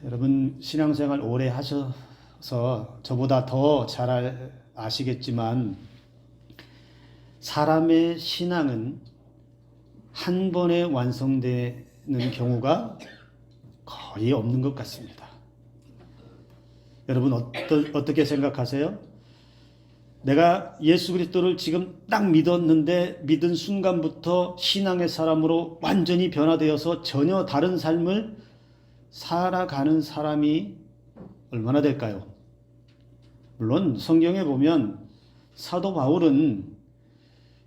여러분 신앙생활 오래 하셔서 저보다 더 잘 아시겠지만 사람의 신앙은 한 번에 완성되는 경우가 거의 없는 것 같습니다. 여러분 어떻게 생각하세요? 내가 예수 그리스도를 지금 딱 믿었는데 믿은 순간부터 신앙의 사람으로 완전히 변화되어서 전혀 다른 삶을 살아가는 사람이 얼마나 될까요? 물론 성경에 보면 사도 바울은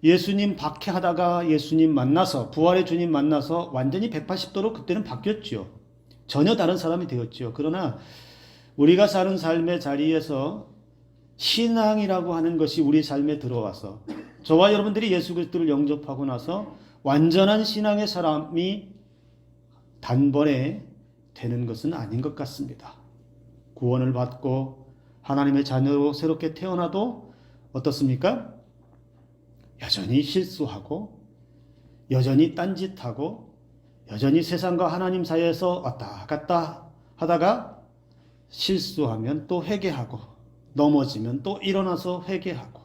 예수님 박해하다가 예수님 만나서 부활의 주님 만나서 완전히 180도로 그때는 바뀌었죠. 전혀 다른 사람이 되었죠. 그러나 우리가 사는 삶의 자리에서 신앙이라고 하는 것이 우리 삶에 들어와서 저와 여러분들이 예수 그리스도를 영접하고 나서 완전한 신앙의 사람이 단번에 되는 것은 아닌 것 같습니다. 구원을 받고 하나님의 자녀로 새롭게 태어나도 어떻습니까? 여전히 실수하고 여전히 딴짓하고 여전히 세상과 하나님 사이에서 왔다 갔다 하다가 실수하면 또 회개하고 넘어지면 또 일어나서 회개하고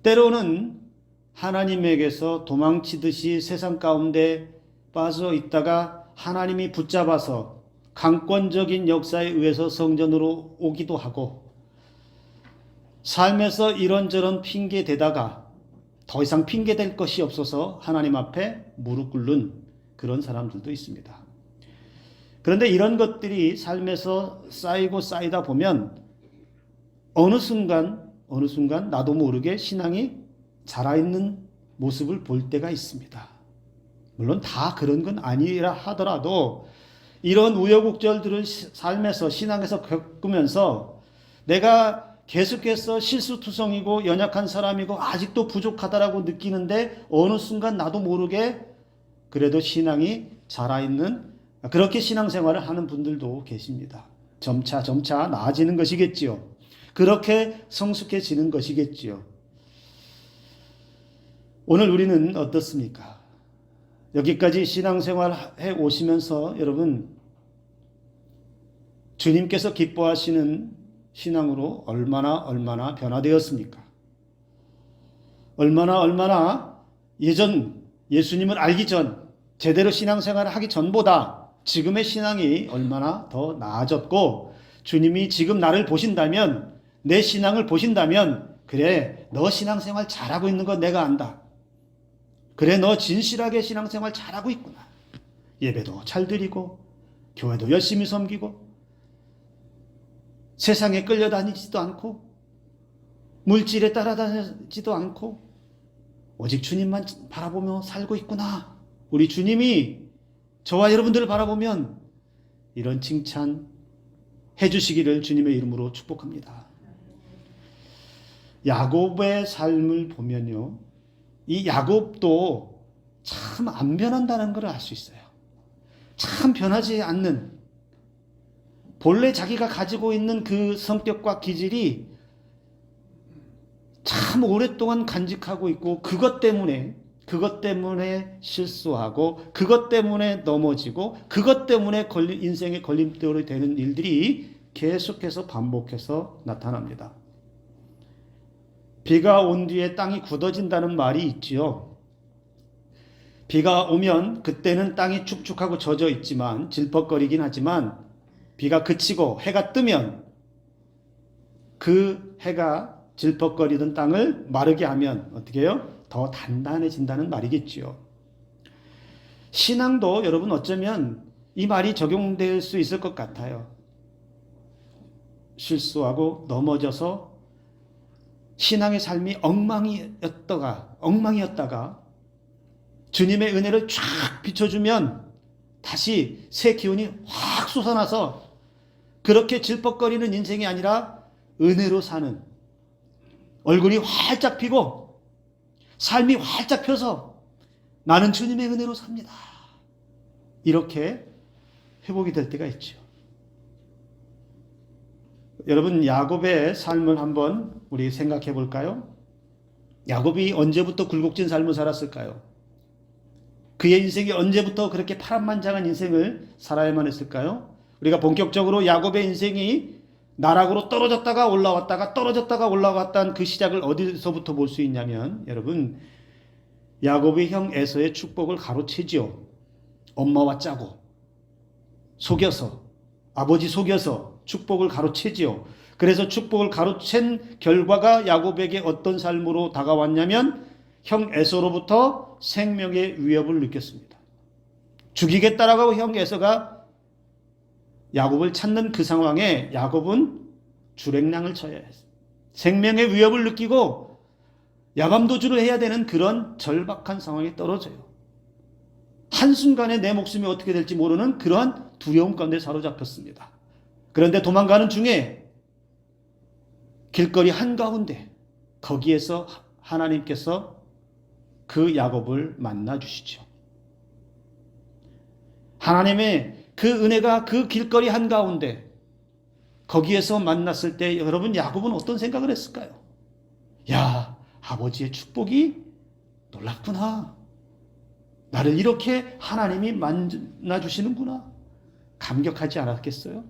때로는 하나님에게서 도망치듯이 세상 가운데 빠져 있다가 하나님이 붙잡아서 강권적인 역사에 의해서 성전으로 오기도 하고 삶에서 이런저런 핑계 대다가 더 이상 핑계 댈 것이 없어서 하나님 앞에 무릎 꿇는 그런 사람들도 있습니다. 그런데 이런 것들이 삶에서 쌓이고 쌓이다 보면 어느 순간 나도 모르게 신앙이 자라있는 모습을 볼 때가 있습니다. 물론 다 그런 건 아니라 하더라도 이런 우여곡절들을 삶에서 신앙에서 겪으면서 내가 계속해서 실수투성이고 연약한 사람이고 아직도 부족하다라고 느끼는데 어느 순간 나도 모르게 그래도 신앙이 자라있는 그렇게 신앙생활을 하는 분들도 계십니다. 점차 나아지는 것이겠지요. 그렇게 성숙해지는 것이겠지요. 오늘 우리는 어떻습니까? 여기까지 신앙생활 해 오시면서 여러분 주님께서 기뻐하시는 신앙으로 얼마나 변화되었습니까? 얼마나 예전 예수님을 알기 전 제대로 신앙생활을 하기 전보다 지금의 신앙이 얼마나 더 나아졌고 주님이 지금 나를 보신다면 내 신앙을 보신다면 그래 너 신앙생활 잘하고 있는 거 내가 안다. 그래 너 진실하게 신앙생활 잘하고 있구나. 예배도 잘 드리고 교회도 열심히 섬기고 세상에 끌려다니지도 않고 물질에 따라다니지도 않고 오직 주님만 바라보며 살고 있구나. 우리 주님이 저와 여러분들을 바라보면 이런 칭찬 해주시기를 주님의 이름으로 축복합니다. 야곱의 삶을 보면요. 이 야곱도 참 안 변한다는 걸 알 수 있어요. 참 변하지 않는 본래 자기가 가지고 있는 그 성격과 기질이 참 오랫동안 간직하고 있고 그것 때문에 실수하고 그것 때문에 넘어지고 그것 때문에 인생의 걸림돌이 되는 일들이 계속해서 반복해서 나타납니다. 비가 온 뒤에 땅이 굳어진다는 말이 있지요. 비가 오면 그때는 땅이 축축하고 젖어 있지만 질퍽거리긴 하지만 비가 그치고 해가 뜨면 그 해가 질퍽거리던 땅을 마르게 하면 어떻게 해요? 더 단단해진다는 말이겠지요. 신앙도 여러분 어쩌면 이 말이 적용될 수 있을 것 같아요. 실수하고 넘어져서 신앙의 삶이 엉망이었다가 주님의 은혜를 쫙 비춰주면 다시 새 기운이 확 솟아나서 그렇게 질퍽거리는 인생이 아니라 은혜로 사는 얼굴이 활짝 피고 삶이 활짝 펴서 나는 주님의 은혜로 삽니다. 이렇게 회복이 될 때가 있죠. 여러분 야곱의 삶을 한번 우리 생각해 볼까요? 야곱이 언제부터 굴곡진 삶을 살았을까요? 그의 인생이 언제부터 그렇게 파란만장한 인생을 살아야만 했을까요? 우리가 본격적으로 야곱의 인생이 나락으로 떨어졌다가 올라왔다가 떨어졌다가 올라왔다는 그 시작을 어디서부터 볼 수 있냐면, 여러분, 야곱의 형 에서의 축복을 가로채지요. 엄마와 짜고 속여서, 아버지 속여서 축복을 가로채지요. 그래서 축복을 가로챈 결과가 야곱에게 어떤 삶으로 다가왔냐면, 형 에서로부터 생명의 위협을 느꼈습니다. 죽이겠다라고 형 에서가 야곱을 찾는 그 상황에 야곱은 주랭랑을 쳐야 했어요. 생명의 위협을 느끼고 야밤도주를 해야 되는 그런 절박한 상황에 떨어져요. 한순간에 내 목숨이 어떻게 될지 모르는 그러한 두려움 가운데 사로잡혔습니다. 그런데 도망가는 중에 길거리 한가운데, 거기에서 하나님께서 그 야곱을 만나 주시죠. 하나님의 그 은혜가 그 길거리 한가운데 거기에서 만났을 때 여러분, 야곱은 어떤 생각을 했을까요? 야, 아버지의 축복이 놀랍구나. 나를 이렇게 하나님이 만나 주시는구나. 감격하지 않았겠어요?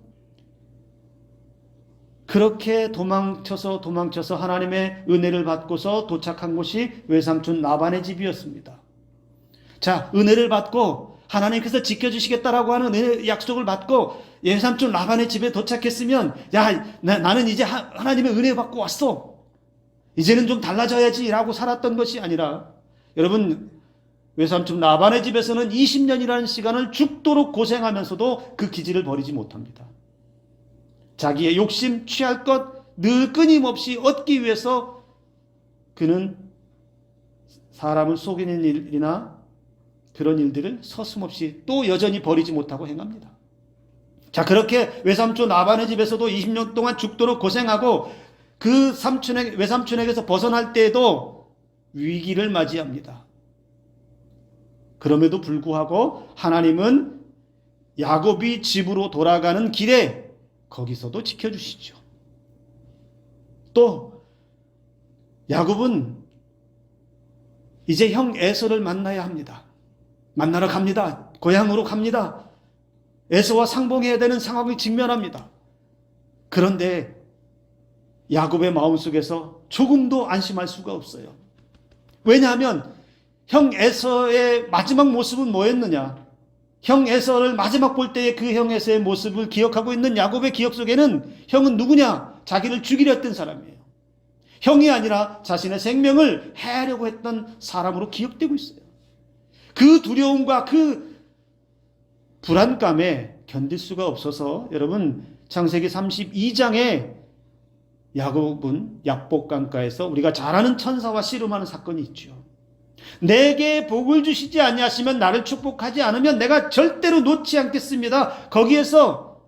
그렇게 도망쳐서 하나님의 은혜를 받고서 도착한 곳이 외삼촌 라반의 집이었습니다. 자, 은혜를 받고 하나님께서 지켜주시겠다라고 하는 약속을 받고 외삼촌 라반의 집에 도착했으면, 야, 나는 이제 하나님의 은혜 받고 왔어. 이제는 좀 달라져야지 라고 살았던 것이 아니라, 여러분, 외삼촌 라반의 집에서는 20년이라는 시간을 죽도록 고생하면서도 그 기질을 버리지 못합니다. 자기의 욕심, 취할 것 늘 끊임없이 얻기 위해서 그는 사람을 속이는 일이나 그런 일들을 서슴없이 또 여전히 버리지 못하고 행합니다. 자, 그렇게 외삼촌 라반의 집에서도 20년 동안 죽도록 고생하고 그 외삼촌에게서 벗어날 때에도 위기를 맞이합니다. 그럼에도 불구하고 하나님은 야곱이 집으로 돌아가는 길에 거기서도 지켜주시죠. 또 야곱은 이제 형 에서를 만나야 합니다. 만나러 갑니다. 고향으로 갑니다. 에서와 상봉해야 되는 상황을 직면합니다. 그런데 야곱의 마음속에서 조금도 안심할 수가 없어요. 왜냐하면 형 에서의 마지막 모습은 뭐였느냐? 형 에서를 마지막 볼 때의 그 형 에서의 모습을 기억하고 있는 야곱의 기억 속에는 형은 누구냐? 자기를 죽이려 했던 사람이에요. 형이 아니라 자신의 생명을 해하려고 했던 사람으로 기억되고 있어요. 그 두려움과 그 불안감에 견딜 수가 없어서, 여러분, 창세기 32장에 야곱은 약복강가에서 우리가 잘 아는 천사와 씨름하는 사건이 있죠. 내게 복을 주시지 아니하시면, 나를 축복하지 않으면 내가 절대로 놓지 않겠습니다. 거기에서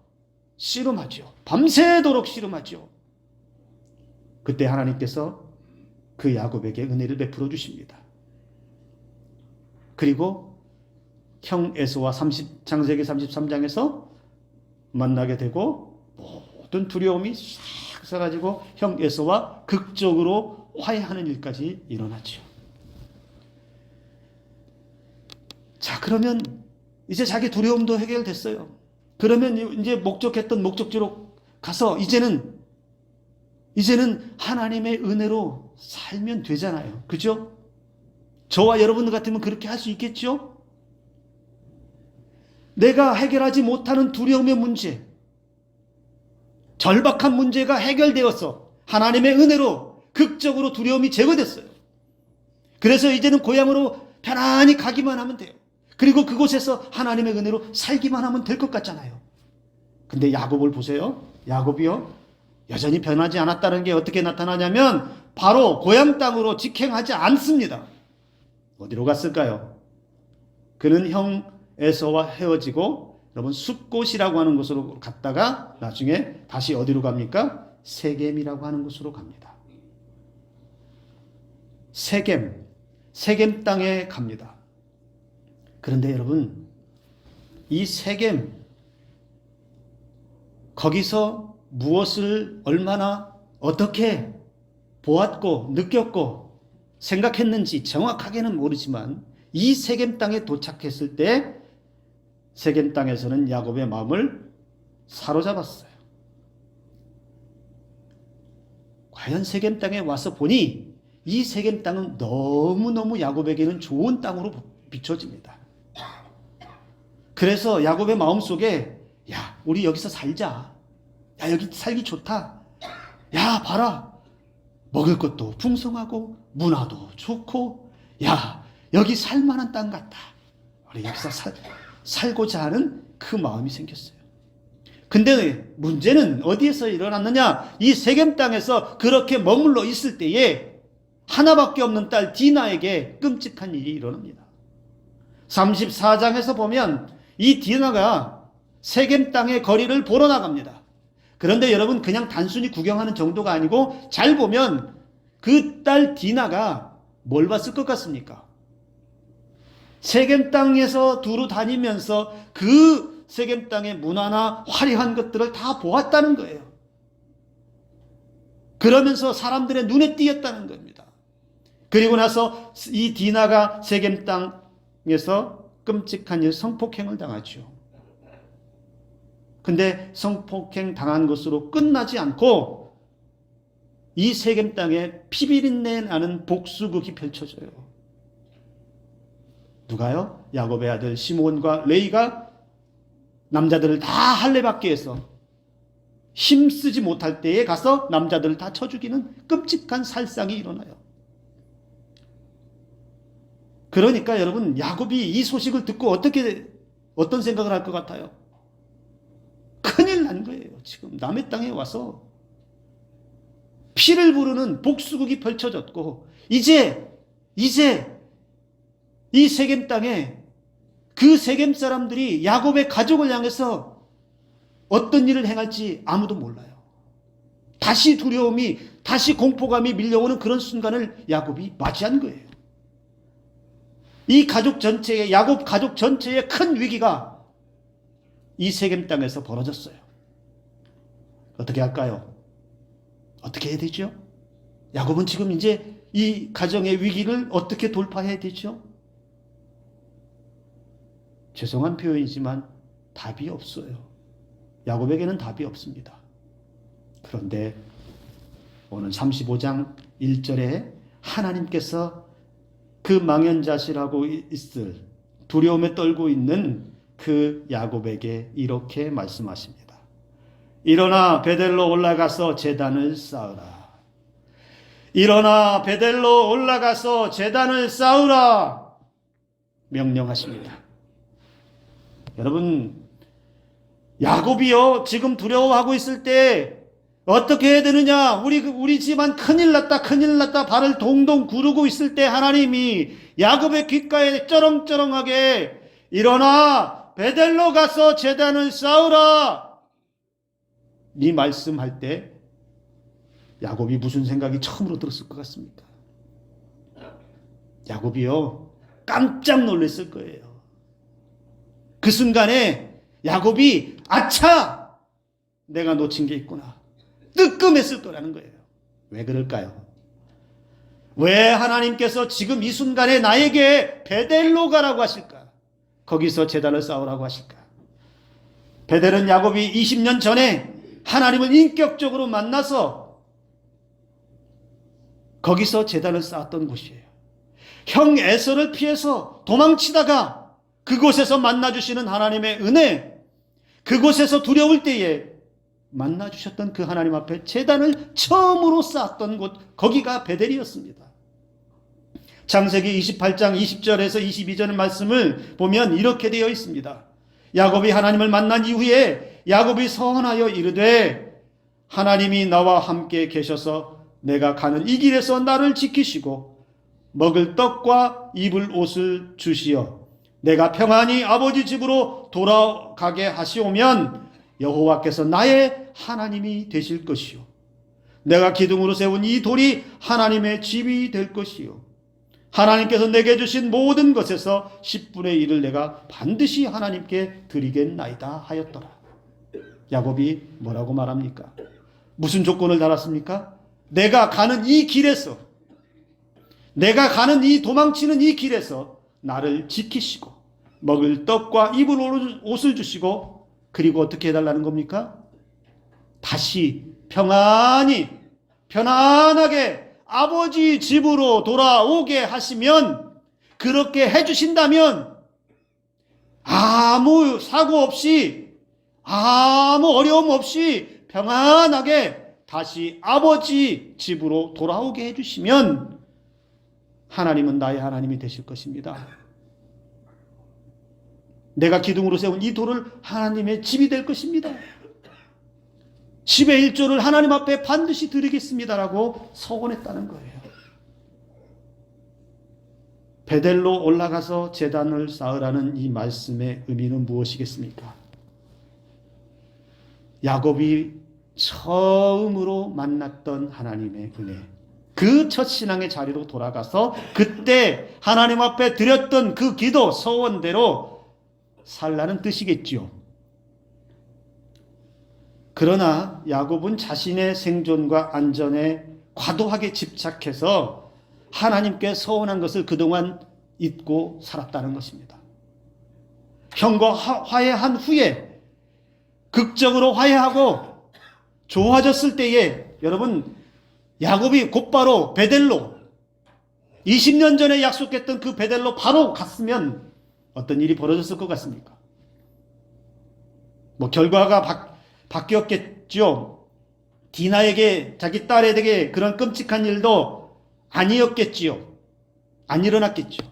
씨름하죠. 밤새도록 씨름하죠. 그때 하나님께서 그 야곱에게 은혜를 베풀어 주십니다. 그리고 형 에서와 창세기 33장에서 만나게 되고 모든 두려움이 싹 사라지고 형 에서와 극적으로 화해하는 일까지 일어나죠. 자, 그러면 이제 자기 두려움도 해결됐어요. 그러면 이제 목적했던 목적지로 가서 이제는 하나님의 은혜로 살면 되잖아요. 그죠? 저와 여러분 같으면 그렇게 할 수 있겠죠? 내가 해결하지 못하는 두려움의 문제, 절박한 문제가 해결되어서 하나님의 은혜로 극적으로 두려움이 제거됐어요. 그래서 이제는 고향으로 편안히 가기만 하면 돼요. 그리고 그곳에서 하나님의 은혜로 살기만 하면 될 것 같잖아요. 근데 야곱을 보세요. 야곱이요, 여전히 변하지 않았다는 게 어떻게 나타나냐면 바로 고향 땅으로 직행하지 않습니다. 어디로 갔을까요? 그는 형 에서와 헤어지고 여러분 숫곳이라고 하는 곳으로 갔다가 나중에 다시 어디로 갑니까? 세겜이라고 하는 곳으로 갑니다. 세겜 땅에 갑니다. 그런데 여러분, 이 세겜, 거기서 무엇을 얼마나 어떻게 보았고 느꼈고 생각했는지 정확하게는 모르지만 이 세겜 땅에 도착했을 때 세겜 땅에서는 야곱의 마음을 사로잡았어요. 과연 세겜 땅에 와서 보니 이 세겜 땅은 너무너무 야곱에게는 좋은 땅으로 비춰집니다. 그래서 야곱의 마음속에 야, 우리 여기서 살자. 야, 여기 살기 좋다. 야, 봐라. 먹을 것도 풍성하고 문화도 좋고 야, 여기 살만한 땅 같다. 우리 여기서 살고자 하는 그 마음이 생겼어요. 근데 문제는 어디에서 일어났느냐? 이 세겜 땅에서 그렇게 머물러 있을 때에 하나밖에 없는 딸 디나에게 끔찍한 일이 일어납니다. 34장에서 보면 이 디나가 세겜 땅의 거리를 보러 나갑니다. 그런데 여러분 그냥 단순히 구경하는 정도가 아니고 잘 보면 그 딸 디나가 뭘 봤을 것 같습니까? 세겜 땅에서 두루 다니면서 그 세겜 땅의 문화나 화려한 것들을 다 보았다는 거예요. 그러면서 사람들의 눈에 띄었다는 겁니다. 그리고 나서 이 디나가 세겜 땅에서 끔찍한 성폭행을 당하죠. 근데 성폭행 당한 것으로 끝나지 않고 이 세겜 땅에 피비린내 나는 복수극이 펼쳐져요. 누가요? 야곱의 아들 시므온과 레위가 남자들을 다 할례받게 해서 힘쓰지 못할 때에 가서 남자들을 다 쳐 죽이는 끔찍한 살상이 일어나요. 그러니까 여러분 야곱이 이 소식을 듣고 어떤 생각을 할 것 같아요? 큰일 난 거예요. 지금 남의 땅에 와서 피를 부르는 복수극이 펼쳐졌고 이제 이 세겜 땅에 그 세겜 사람들이 야곱의 가족을 향해서 어떤 일을 행할지 아무도 몰라요. 다시 두려움이, 다시 공포감이 밀려오는 그런 순간을 야곱이 맞이한 거예요. 이 가족 전체의, 야곱 가족 전체의 큰 위기가 이 세겜 땅에서 벌어졌어요. 어떻게 할까요? 어떻게 해야 되죠? 야곱은 지금 이제 이 가정의 위기를 어떻게 돌파해야 되죠? 죄송한 표현이지만 답이 없어요. 야곱에게는 답이 없습니다. 그런데 오늘 35장 1절에 하나님께서 그 망연자실하고 있을 두려움에 떨고 있는 그 야곱에게 이렇게 말씀하십니다. 일어나 베델로 올라가서 제단을 쌓으라. 일어나 베델로 올라가서 제단을 쌓으라. 명령하십니다. 여러분, 야곱이요, 지금 두려워하고 있을 때 어떻게 해야 되느냐? 우리 집안 큰일 났다, 큰일 났다, 발을 동동 구르고 있을 때 하나님이 야곱의 귓가에 쩌렁쩌렁하게 일어나 베델로 가서 제단을 쌓으라. 이 말씀할 때 야곱이 무슨 생각이 처음으로 들었을 것 같습니까? 야곱이요, 깜짝 놀랐을 거예요. 그 순간에 야곱이 아차! 내가 놓친 게 있구나. 뜨끔했을 거라는 거예요. 왜 그럴까요? 왜 하나님께서 지금 이 순간에 나에게 베델로 가라고 하실까? 거기서 제단을 쌓으라고 하실까? 베델은 야곱이 20년 전에 하나님을 인격적으로 만나서 거기서 제단을 쌓았던 곳이에요. 형 에서를 피해서 도망치다가 그곳에서 만나주시는 하나님의 은혜, 그곳에서 두려울 때에 만나주셨던 그 하나님 앞에 제단을 처음으로 쌓았던 곳, 거기가 베델이었습니다. 창세기 28장 20절에서 22절의 말씀을 보면 이렇게 되어 있습니다. 야곱이 하나님을 만난 이후에 야곱이 서원하여 이르되 하나님이 나와 함께 계셔서 내가 가는 이 길에서 나를 지키시고 먹을 떡과 입을 옷을 주시어 내가 평안히 아버지 집으로 돌아가게 하시오면 여호와께서 나의 하나님이 되실 것이요 내가 기둥으로 세운 이 돌이 하나님의 집이 될 것이요 하나님께서 내게 주신 모든 것에서 10분의 1을 내가 반드시 하나님께 드리겠나이다 하였더라. 야곱이 뭐라고 말합니까? 무슨 조건을 달았습니까? 내가 가는 이 길에서, 내가 가는 이 도망치는 이 길에서 나를 지키시고 먹을 떡과 입을 옷을 주시고 그리고 어떻게 해달라는 겁니까? 다시 편안하게 아버지 집으로 돌아오게 하시면, 그렇게 해주신다면 아무 사고 없이 아무 어려움 없이 평안하게 다시 아버지 집으로 돌아오게 해주시면 하나님은 나의 하나님이 되실 것입니다. 내가 기둥으로 세운 이 돌을 하나님의 집이 될 것입니다. 10의 1조를 하나님 앞에 반드시 드리겠습니다라고 서원했다는 거예요. 베델로 올라가서 제단을 쌓으라는 이 말씀의 의미는 무엇이겠습니까? 야곱이 처음으로 만났던 하나님의 은혜, 그 첫 신앙의 자리로 돌아가서 그때 하나님 앞에 드렸던 그 기도 서원대로 살라는 뜻이겠지요. 그러나 야곱은 자신의 생존과 안전에 과도하게 집착해서 하나님께 서원한 것을 그동안 잊고 살았다는 것입니다. 형과 화해한 후에 극적으로 화해하고 좋아졌을 때에 여러분, 야곱이 곧바로 베델로 20년 전에 약속했던 그 베델로 바로 갔으면 어떤 일이 벌어졌을 것 같습니까? 결과가 바뀌었겠죠. 디나에게, 자기 딸에게 그런 끔찍한 일도 아니었겠지요. 안 일어났겠죠.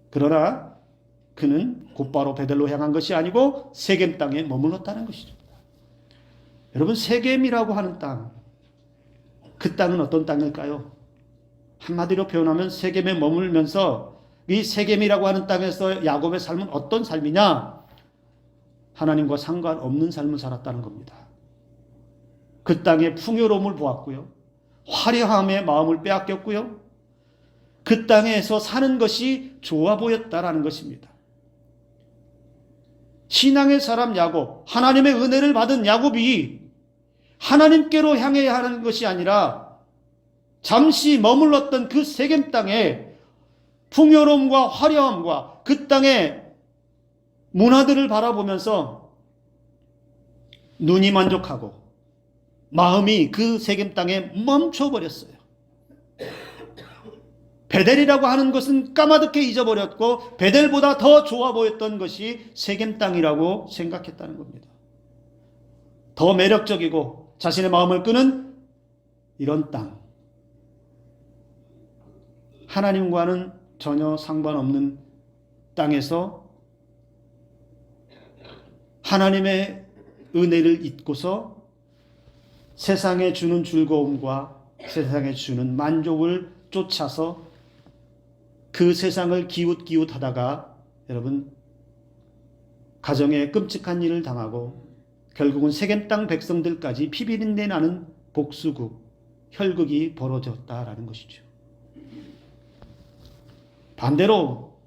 그러나 그는 곧바로 베델로 향한 것이 아니고 세겜 땅에 머물렀다는 것이죠. 여러분, 세겜이라고 하는 땅, 그 땅은 어떤 땅일까요? 한마디로 표현하면 세겜에 머물면서 이 세겜이라고 하는 땅에서 야곱의 삶은 어떤 삶이냐? 하나님과 상관없는 삶을 살았다는 겁니다. 그 땅의 풍요로움을 보았고요. 화려함에 마음을 빼앗겼고요. 그 땅에서 사는 것이 좋아 보였다라는 것입니다. 신앙의 사람 야곱, 하나님의 은혜를 받은 야곱이 하나님께로 향해야 하는 것이 아니라 잠시 머물렀던 그 세겜 땅에 풍요로움과 화려함과 그 땅의 문화들을 바라보면서 눈이 만족하고 마음이 그 세겜 땅에 멈춰버렸어요. 베델이라고 하는 것은 까마득히 잊어버렸고 베델보다 더 좋아 보였던 것이 세겜 땅이라고 생각했다는 겁니다. 더 매력적이고 자신의 마음을 끄는 이런 땅, 하나님과는 전혀 상관없는 땅에서 하나님의 은혜를 잊고서 세상에 주는 즐거움과 세상에 주는 만족을 쫓아서 그 세상을 기웃기웃하다가 여러분, 가정에 끔찍한 일을 당하고 결국은 세겜 땅 백성들까지 피비린내 나는 복수국, 혈극이 벌어졌다라는 것이죠. 반대로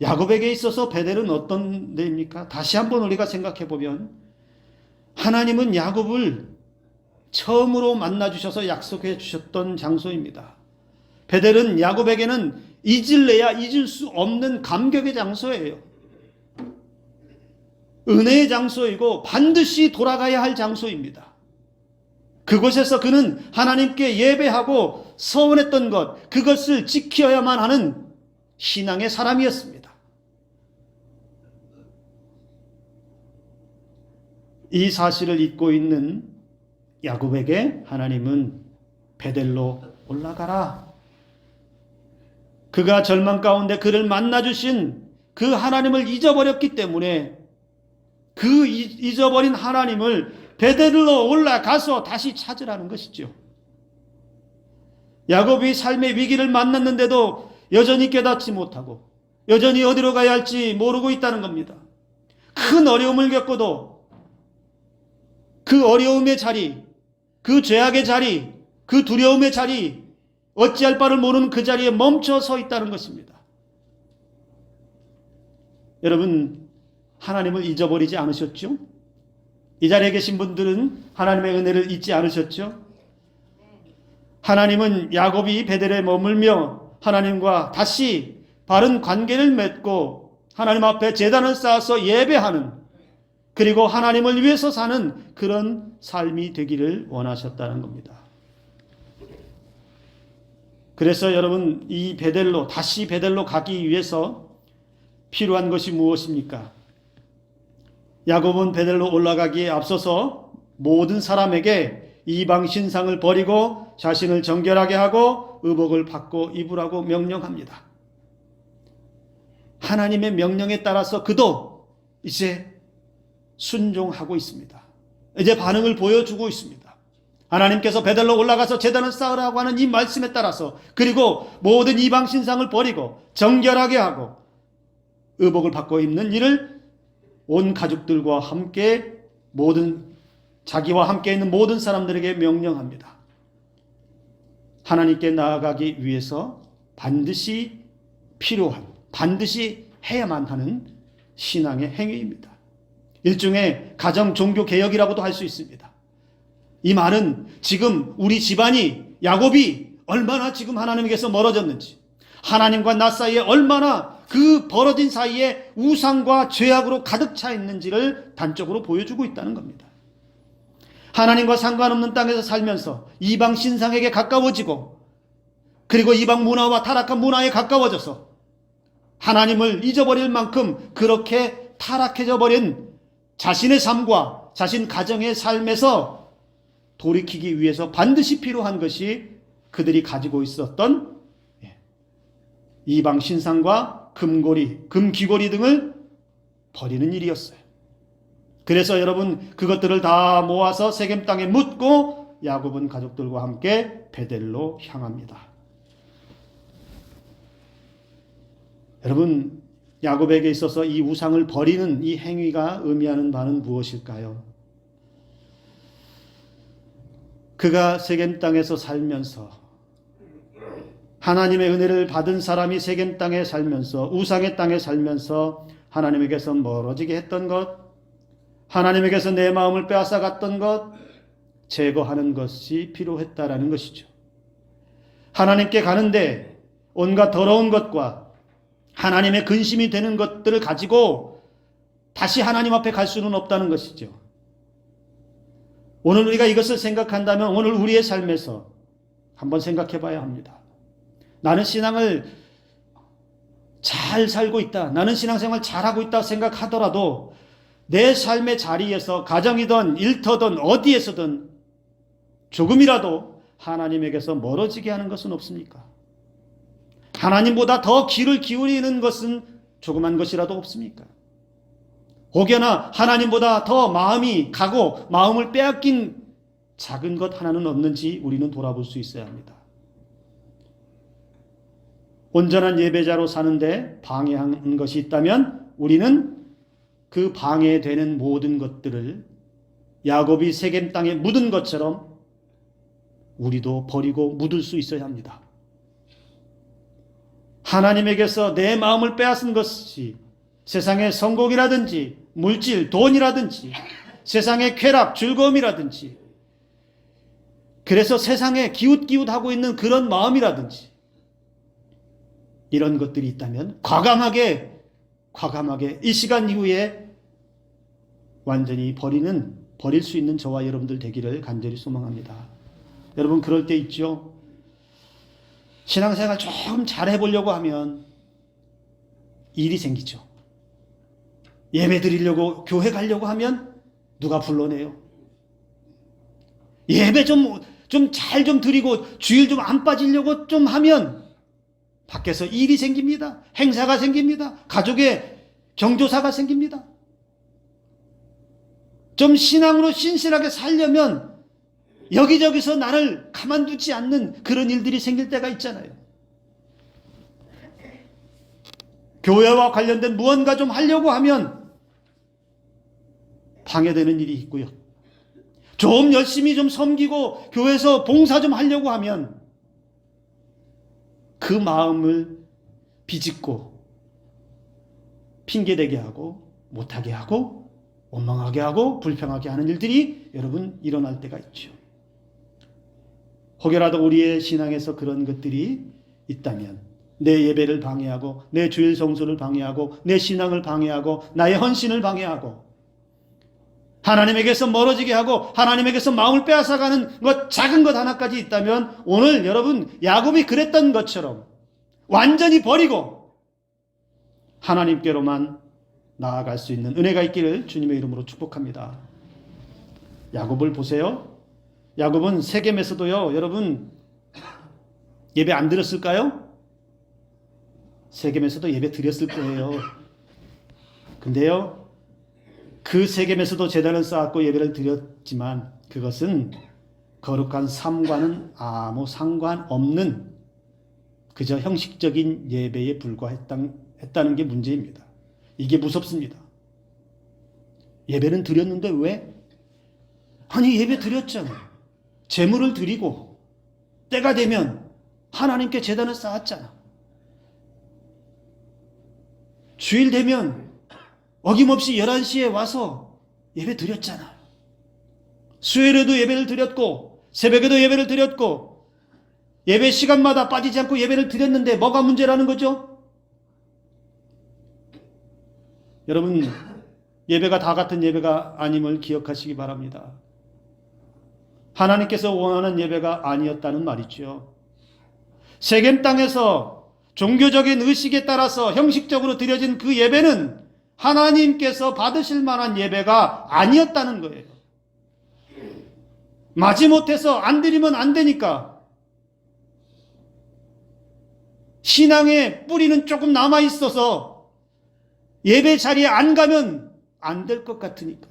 야곱에게 있어서 베델은 어떤 데입니까? 다시 한번 우리가 생각해 보면 하나님은 야곱을 처음으로 만나 주셔서 약속해 주셨던 장소입니다. 베델은 야곱에게는 잊을래야 잊을 수 없는 감격의 장소예요. 은혜의 장소이고 반드시 돌아가야 할 장소입니다. 그곳에서 그는 하나님께 예배하고 서원했던 것, 그것을 지켜야만 하는 신앙의 사람이었습니다. 이 사실을 잊고 있는 야곱에게 하나님은 베델로 올라가라. 그가 절망 가운데 그를 만나주신 그 하나님을 잊어버렸기 때문에 그 잊어버린 하나님을 베델로 올라가서 다시 찾으라는 것이죠. 야곱이 삶의 위기를 만났는데도 여전히 깨닫지 못하고 여전히 어디로 가야 할지 모르고 있다는 겁니다. 큰 어려움을 겪고도 그 어려움의 자리, 그 죄악의 자리, 그 두려움의 자리, 어찌할 바를 모르는 그 자리에 멈춰 서 있다는 것입니다. 여러분, 하나님을 잊어버리지 않으셨죠? 이 자리에 계신 분들은 하나님의 은혜를 잊지 않으셨죠? 하나님은 야곱이 베델에 머물며 하나님과 다시 바른 관계를 맺고 하나님 앞에 제단을 쌓아서 예배하는, 그리고 하나님을 위해서 사는 그런 삶이 되기를 원하셨다는 겁니다. 그래서 여러분, 이 베델로, 다시 베델로 가기 위해서 필요한 것이 무엇입니까? 야곱은 베델로 올라가기에 앞서서 모든 사람에게 이방 신상을 버리고 자신을 정결하게 하고 의복을 받고 입으라고 명령합니다. 하나님의 명령에 따라서 그도 이제 순종하고 있습니다. 이제 반응을 보여주고 있습니다. 하나님께서 베델로 올라가서 제단을 쌓으라고 하는 이 말씀에 따라서, 그리고 모든 이방 신상을 버리고 정결하게 하고 의복을 받고 입는 일을 온 가족들과 함께 모든 자기와 함께 있는 모든 사람들에게 명령합니다. 하나님께 나아가기 위해서 반드시 필요한, 반드시 해야만 하는 신앙의 행위입니다. 일종의 가정 종교 개혁이라고도 할 수 있습니다. 이 말은 지금 우리 집안이, 야곱이 얼마나 지금 하나님께서 멀어졌는지, 하나님과 나 사이에 얼마나 그 벌어진 사이에 우상과 죄악으로 가득 차 있는지를 단적으로 보여주고 있다는 겁니다. 하나님과 상관없는 땅에서 살면서 이방 신상에게 가까워지고, 그리고 이방 문화와 타락한 문화에 가까워져서 하나님을 잊어버릴 만큼 그렇게 타락해져 버린 자신의 삶과 자신 가정의 삶에서 돌이키기 위해서 반드시 필요한 것이 그들이 가지고 있었던 이방 신상과 금고리, 금귀고리 등을 버리는 일이었어요. 그래서 여러분, 그것들을 다 모아서 세겜 땅에 묻고 야곱은 가족들과 함께 베델로 향합니다. 여러분, 야곱에게 있어서 이 우상을 버리는 이 행위가 의미하는 바는 무엇일까요? 그가 세겜 땅에서 살면서, 하나님의 은혜를 받은 사람이 세겜 땅에 살면서, 우상의 땅에 살면서 하나님에게서 멀어지게 했던 것, 하나님에게서 내 마음을 빼앗아 갔던 것, 제거하는 것이 필요했다라는 것이죠. 하나님께 가는데 온갖 더러운 것과 하나님의 근심이 되는 것들을 가지고 다시 하나님 앞에 갈 수는 없다는 것이죠. 오늘 우리가 이것을 생각한다면 오늘 우리의 삶에서 한번 생각해 봐야 합니다. 나는 신앙을 잘 살고 있다, 나는 신앙생활 잘하고 있다 생각하더라도 내 삶의 자리에서, 가정이든 일터든 어디에서든 조금이라도 하나님에게서 멀어지게 하는 것은 없습니까? 하나님보다 더 귀를 기울이는 것은 조그만 것이라도 없습니까? 혹여나 하나님보다 더 마음이 가고 마음을 빼앗긴 작은 것 하나는 없는지 우리는 돌아볼 수 있어야 합니다. 온전한 예배자로 사는데 방해하는 것이 있다면 우리는 그 방해되는 모든 것들을 야곱이 세겜 땅에 묻은 것처럼 우리도 버리고 묻을 수 있어야 합니다. 하나님에게서 내 마음을 빼앗은 것이 세상의 성공이라든지 물질, 돈이라든지 세상의 쾌락, 즐거움이라든지, 그래서 세상에 기웃기웃하고 있는 그런 마음이라든지 이런 것들이 있다면 과감하게 이 시간 이후에 완전히 버릴 수 있는 저와 여러분들 되기를 간절히 소망합니다. 여러분, 그럴 때 있죠. 신앙생활 좀 잘해보려고 하면 일이 생기죠. 예배 드리려고, 교회 가려고 하면 누가 불러내요. 예배 잘 드리고 주일 좀 안 빠지려고 좀 하면 밖에서 일이 생깁니다. 행사가 생깁니다. 가족의 경조사가 생깁니다. 좀 신앙으로 신실하게 살려면 여기저기서 나를 가만두지 않는 그런 일들이 생길 때가 있잖아요. 교회와 관련된 무언가 좀 하려고 하면 방해되는 일이 있고요. 좀 열심히 좀 섬기고 교회에서 봉사 좀 하려고 하면 그 마음을 비집고 핑계대게 하고 못하게 하고 원망하게 하고 불평하게 하는 일들이 여러분 일어날 때가 있죠. 혹여라도 우리의 신앙에서 그런 것들이 있다면 내 예배를 방해하고 내 주일 성수를 방해하고 내 신앙을 방해하고 나의 헌신을 방해하고 하나님에게서 멀어지게 하고 하나님에게서 마음을 빼앗아가는 것, 작은 것 하나까지 있다면 오늘 여러분 야곱이 그랬던 것처럼 완전히 버리고 하나님께로만 나아갈 수 있는 은혜가 있기를 주님의 이름으로 축복합니다. 야곱을 보세요. 야곱은 세겜에서도요, 여러분 예배 안 드렸을까요? 세겜에서도 예배 드렸을 거예요. 근데요, 그 세겜에서도 제단을 쌓았고 예배를 드렸지만 그것은 거룩한 삶과는 아무 상관없는 그저 형식적인 예배에 불과했다는 게 문제입니다. 이게 무섭습니다. 예배는 드렸는데 왜? 아니 예배 드렸잖아요. 제물을 드리고 때가 되면 하나님께 제단을 쌓았잖아. 주일 되면 어김없이 11시에 와서 예배 드렸잖아. 수요일에도 예배를 드렸고 새벽에도 예배를 드렸고 예배 시간마다 빠지지 않고 예배를 드렸는데 뭐가 문제라는 거죠? 여러분 예배가 다 같은 예배가 아님을 기억하시기 바랍니다. 하나님께서 원하는 예배가 아니었다는 말이죠. 세겜 땅에서 종교적인 의식에 따라서 형식적으로 드려진 그 예배는 하나님께서 받으실 만한 예배가 아니었다는 거예요. 마지못해서 안 드리면 안 되니까. 신앙의 뿌리는 조금 남아있어서 예배 자리에 안 가면 안 될 것 같으니까.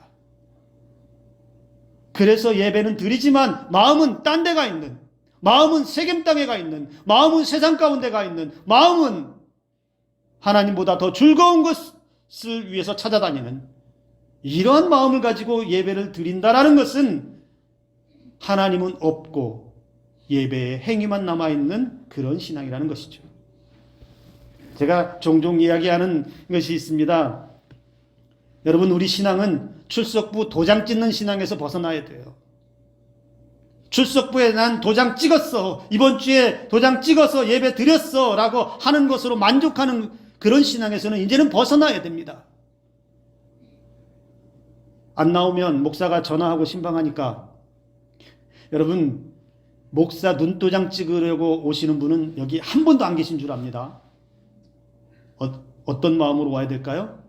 그래서 예배는 드리지만 마음은 딴 데가 있는, 마음은 세겜 땅에 가 있는, 마음은 세상 가운데 가 있는, 마음은 하나님보다 더 즐거운 것을 위해서 찾아다니는 이러한 마음을 가지고 예배를 드린다라는 것은 하나님은 없고 예배에 행위만 남아있는 그런 신앙이라는 것이죠. 제가 종종 이야기하는 것이 있습니다. 여러분 우리 신앙은 출석부 도장 찍는 신앙에서 벗어나야 돼요. 출석부에 난 도장 찍었어. 이번 주에 도장 찍어서 예배 드렸어. 라고 하는 것으로 만족하는 그런 신앙에서는 이제는 벗어나야 됩니다. 안 나오면 목사가 전화하고 신방하니까 여러분 목사 눈도장 찍으려고 오시는 분은 여기 한 번도 안 계신 줄 압니다. 어떤 마음으로 와야 될까요?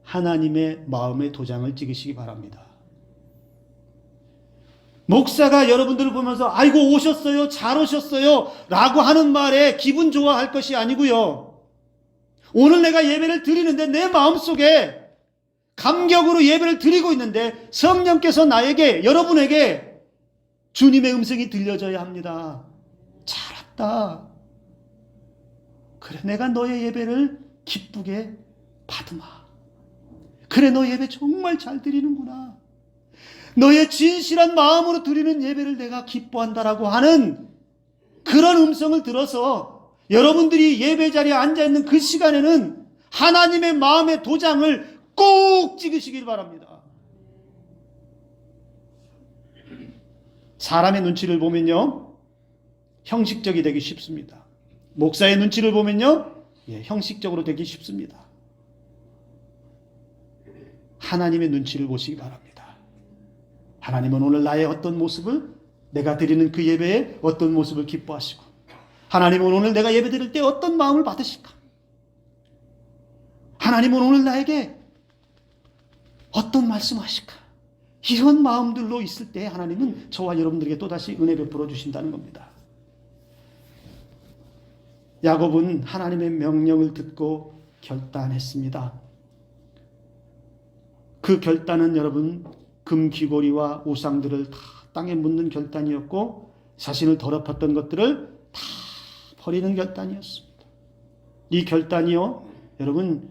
하나님의 마음의 도장을 찍으시기 바랍니다. 목사가 여러분들을 보면서 아이고 오셨어요, 잘 오셨어요 라고 하는 말에 기분 좋아할 것이 아니고요. 오늘 내가 예배를 드리는데 내 마음속에 감격으로 예배를 드리고 있는데 성령께서 나에게, 여러분에게 주님의 음성이 들려져야 합니다. 잘 왔다. 그래 내가 너의 예배를 기쁘게 받으마. 그래 너 예배 정말 잘 드리는구나. 너의 진실한 마음으로 드리는 예배를 내가 기뻐한다라고 하는 그런 음성을 들어서 여러분들이 예배 자리에 앉아있는 그 시간에는 하나님의 마음의 도장을 꼭 찍으시길 바랍니다. 사람의 눈치를 보면요 형식적이 되기 쉽습니다. 목사의 눈치를 보면요 형식적으로 되기 쉽습니다. 하나님의 눈치를 보시기 바랍니다. 하나님은 오늘 나의 어떤 모습을, 내가 드리는 그 예배에 어떤 모습을 기뻐하시고, 하나님은 오늘 내가 예배 드릴 때 어떤 마음을 받으실까? 하나님은 오늘 나에게 어떤 말씀하실까? 이런 마음들로 있을 때 하나님은 저와 여러분들에게 또다시 은혜 베풀어 주신다는 겁니다. 야곱은 하나님의 명령을 듣고 결단했습니다. 그 결단은 여러분 금귀고리와 우상들을 다 땅에 묻는 결단이었고 자신을 더럽혔던 것들을 다 버리는 결단이었습니다. 이 결단이요 여러분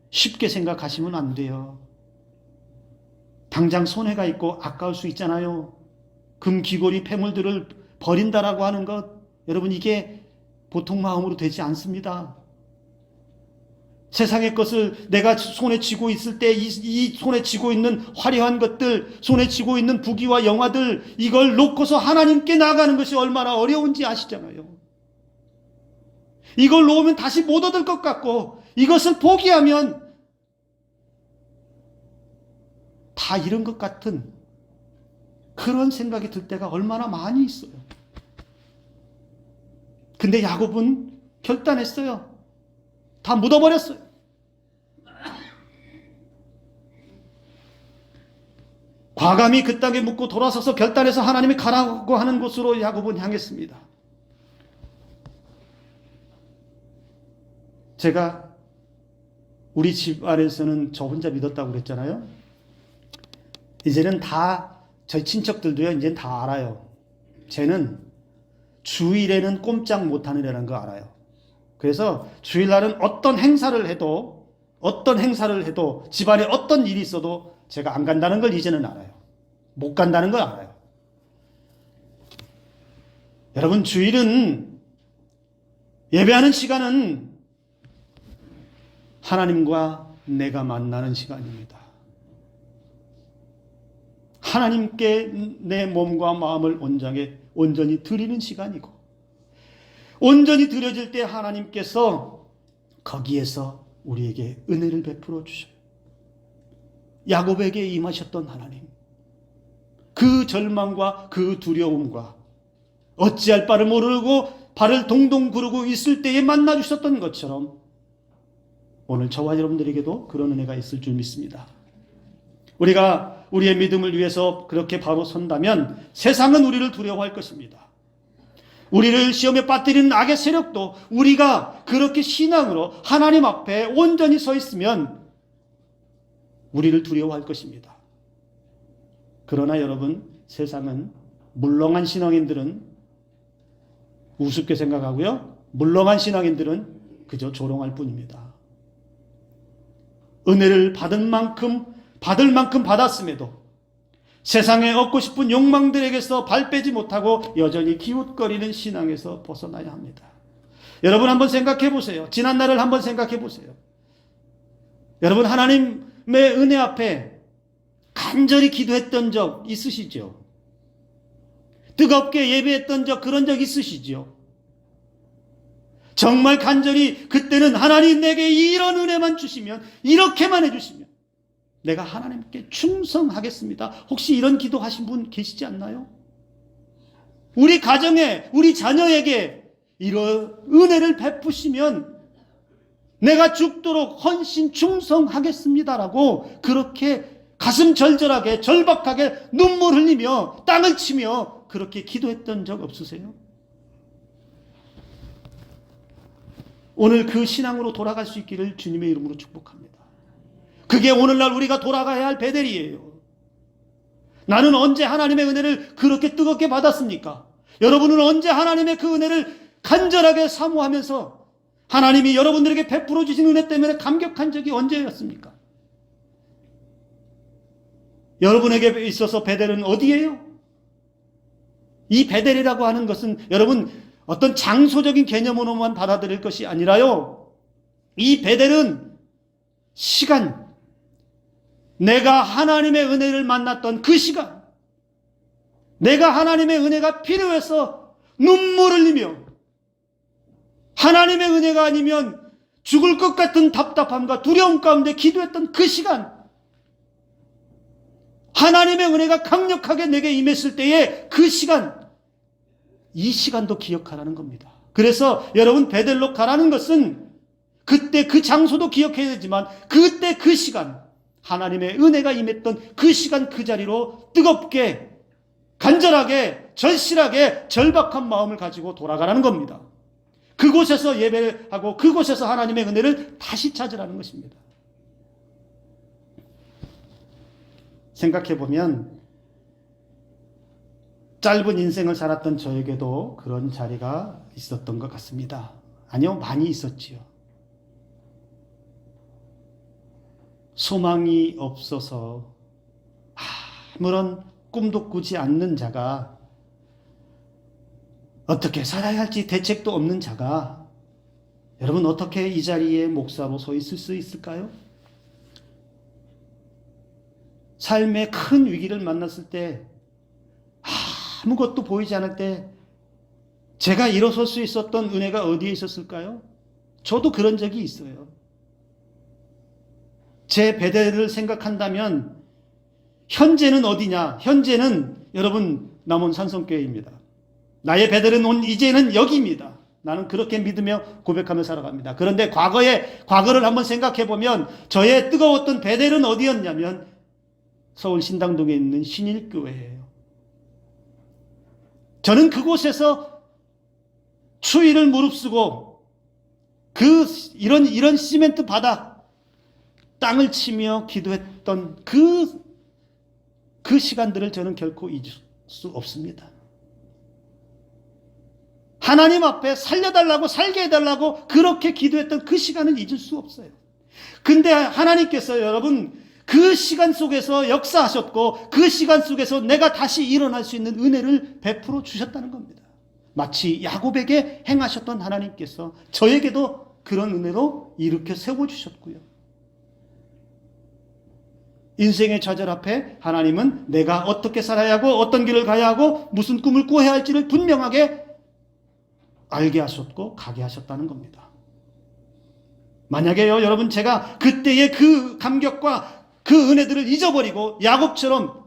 쉽게 생각하시면 안 돼요. 당장 손해가 있고 아까울 수 있잖아요. 금귀고리 폐물들을 버린다라고 하는 것 여러분 이게 보통 마음으로 되지 않습니다. 세상의 것을 내가 손에 쥐고 있을 때 이 손에 쥐고 있는 화려한 것들, 손에 쥐고 있는 부귀와 영화들 이걸 놓고서 하나님께 나아가는 것이 얼마나 어려운지 아시잖아요. 이걸 놓으면 다시 못 얻을 것 같고 이것을 포기하면 다 잃은 것 같은 그런 생각이 들 때가 얼마나 많이 있어요. 근데 야곱은 결단했어요. 다 묻어버렸어요. 과감히 그 땅에 묻고 돌아서서 결단해서 하나님이 가라고 하는 곳으로 야곱은 향했습니다. 제가 우리 집 안에서는 저 혼자 믿었다고 그랬잖아요. 이제는 다 저희 친척들도요, 이제는 다 알아요. 쟤는 주일에는 꼼짝 못하는 애라는 거 알아요. 그래서 주일날은 어떤 행사를 해도 집안에 어떤 일이 있어도 제가 안 간다는 걸 이제는 알아요. 못 간다는 걸 알아요. 여러분, 주일은 예배하는 시간은 하나님과 내가 만나는 시간입니다. 하나님께 내 몸과 마음을 온전히 드리는 시간이고, 온전히 드려질 때 하나님께서 거기에서 우리에게 은혜를 베풀어 주셔요. 야곱에게 임하셨던 하나님, 그 절망과 그 두려움과 어찌할 바를 모르고 발을 동동 구르고 있을 때에 만나 주셨던 것처럼 오늘 저와 여러분들에게도 그런 은혜가 있을 줄 믿습니다. 우리가 우리의 믿음을 위해서 그렇게 바로 선다면 세상은 우리를 두려워할 것입니다. 우리를 시험에 빠뜨리는 악의 세력도 우리가 그렇게 신앙으로 하나님 앞에 온전히 서 있으면 우리를 두려워할 것입니다. 그러나 여러분, 세상은 물렁한 신앙인들은 우습게 생각하고요, 물렁한 신앙인들은 그저 조롱할 뿐입니다. 은혜를 받을 만큼 받았음에도 세상에 얻고 싶은 욕망들에게서 발 빼지 못하고 여전히 기웃거리는 신앙에서 벗어나야 합니다. 여러분, 한번 생각해 보세요. 지난 날을 한번 생각해 보세요. 여러분, 하나님의 은혜 앞에 간절히 기도했던 적 있으시죠? 뜨겁게 예배했던 적, 그런 적 있으시죠? 정말 간절히 그때는 하나님 내게 이런 은혜만 주시면, 이렇게만 해주시면 내가 하나님께 충성하겠습니다. 혹시 이런 기도하신 분 계시지 않나요? 우리 가정에, 우리 자녀에게 이런 은혜를 베푸시면 내가 죽도록 헌신 충성하겠습니다라고 그렇게 가슴 절절하게 절박하게 눈물 흘리며 땅을 치며 그렇게 기도했던 적 없으세요? 오늘 그 신앙으로 돌아갈 수 있기를 주님의 이름으로 축복합니다. 그게 오늘날 우리가 돌아가야 할 베델이에요. 나는 언제 하나님의 은혜를 그렇게 뜨겁게 받았습니까? 여러분은 언제 하나님의 그 은혜를 간절하게 사모하면서 하나님이 여러분들에게 베풀어 주신 은혜 때문에 감격한 적이 언제였습니까? 여러분에게 있어서 베델은 어디예요? 이 베델이라고 하는 것은 여러분 어떤 장소적인 개념으로만 받아들일 것이 아니라요, 이 베델은 시간, 내가 하나님의 은혜를 만났던 그 시간, 내가 하나님의 은혜가 필요해서 눈물 흘리며 하나님의 은혜가 아니면 죽을 것 같은 답답함과 두려움 가운데 기도했던 그 시간, 하나님의 은혜가 강력하게 내게 임했을 때의 그 시간, 이 시간도 기억하라는 겁니다. 그래서 여러분, 베델로 가라는 것은 그때 그 장소도 기억해야 되지만 그때 그 시간, 하나님의 은혜가 임했던 그 시간 그 자리로 뜨겁게 간절하게 절실하게 절박한 마음을 가지고 돌아가라는 겁니다. 그곳에서 예배를 하고 그곳에서 하나님의 은혜를 다시 찾으라는 것입니다. 생각해보면 짧은 인생을 살았던 저에게도 그런 자리가 있었던 것 같습니다. 아니요, 많이 있었지요. 소망이 없어서 아무런 꿈도 꾸지 않는 자가, 어떻게 살아야 할지 대책도 없는 자가 여러분 어떻게 이 자리에 목사로 서 있을 수 있을까요? 삶의 큰 위기를 만났을 때, 아무것도 보이지 않을 때 제가 일어설 수 있었던 은혜가 어디에 있었을까요? 저도 그런 적이 있어요. 제 베델을 생각한다면 현재는 어디냐? 현재는 여러분 남원 산성교회입니다. 나의 베델은 이제는 여기입니다. 나는 그렇게 믿으며 고백하며 살아갑니다. 그런데 과거를 한번 생각해 보면 저의 뜨거웠던 베델은 어디였냐면 서울 신당동에 있는 신일교회예요. 저는 그곳에서 추위를 무릅쓰고 이런 시멘트 바닥 땅을 치며 기도했던 그 시간들을 저는 결코 잊을 수 없습니다. 하나님 앞에 살려달라고 살게 해달라고 그렇게 기도했던 그 시간은 잊을 수 없어요. 근데 하나님께서 여러분 그 시간 속에서 역사하셨고 그 시간 속에서 내가 다시 일어날 수 있는 은혜를 베풀어 주셨다는 겁니다. 마치 야곱에게 행하셨던 하나님께서 저에게도 그런 은혜로 일으켜 세워주셨고요. 인생의 좌절 앞에 하나님은 내가 어떻게 살아야 하고 어떤 길을 가야 하고 무슨 꿈을 꾸어야 할지를 분명하게 알게 하셨고 가게 하셨다는 겁니다. 만약에요 여러분 제가 그때의 그 감격과 그 은혜들을 잊어버리고 야곱처럼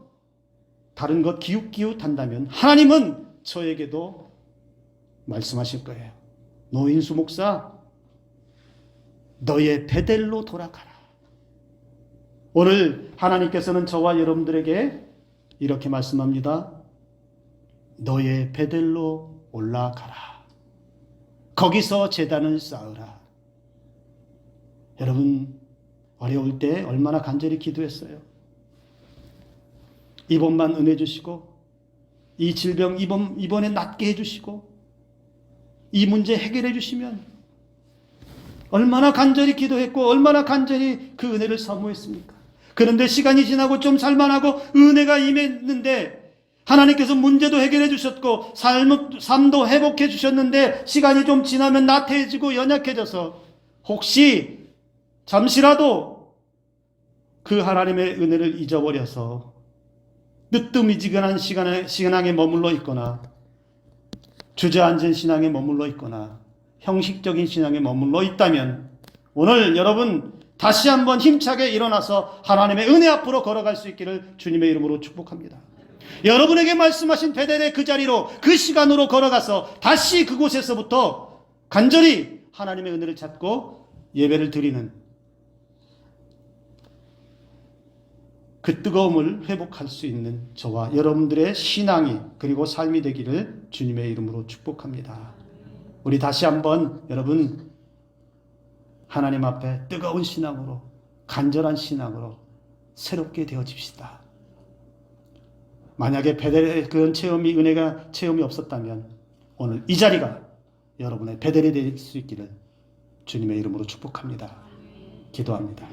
다른 것 기웃기웃한다면 하나님은 저에게도 말씀하실 거예요. 노인수 목사 너의 베델로 돌아가라. 오늘 하나님께서는 저와 여러분들에게 이렇게 말씀합니다. 너의 베델로 올라가라. 거기서 제단을 쌓으라. 여러분 어려울 때 얼마나 간절히 기도했어요. 이번만 은혜 주시고 이 질병 이번에 낫게 해주시고 이 문제 해결해 주시면 얼마나 간절히 기도했고 얼마나 간절히 그 은혜를 사모했습니까? 그런데 시간이 지나고 좀 살만하고 은혜가 임했는데 하나님께서 문제도 해결해 주셨고 삶도 회복해 주셨는데 시간이 좀 지나면 나태해지고 연약해져서 혹시 잠시라도 그 하나님의 은혜를 잊어버려서 뜨뜻미지근한 신앙에 머물러 있거나 주저앉은 신앙에 머물러 있거나 형식적인 신앙에 머물러 있다면 오늘 여러분 다시 한번 힘차게 일어나서 하나님의 은혜 앞으로 걸어갈 수 있기를 주님의 이름으로 축복합니다. 여러분에게 말씀하신 베델의 그 자리로 그 시간으로 걸어가서 다시 그곳에서부터 간절히 하나님의 은혜를 찾고 예배를 드리는 그 뜨거움을 회복할 수 있는 저와 여러분들의 신앙이 그리고 삶이 되기를 주님의 이름으로 축복합니다. 우리 다시 한번 여러분 하나님 앞에 뜨거운 신앙으로 간절한 신앙으로 새롭게 되어집시다. 만약에 베델의 그런 체험이 없었다면 오늘 이 자리가 여러분의 베델이 될 수 있기를 주님의 이름으로 축복합니다. 기도합니다.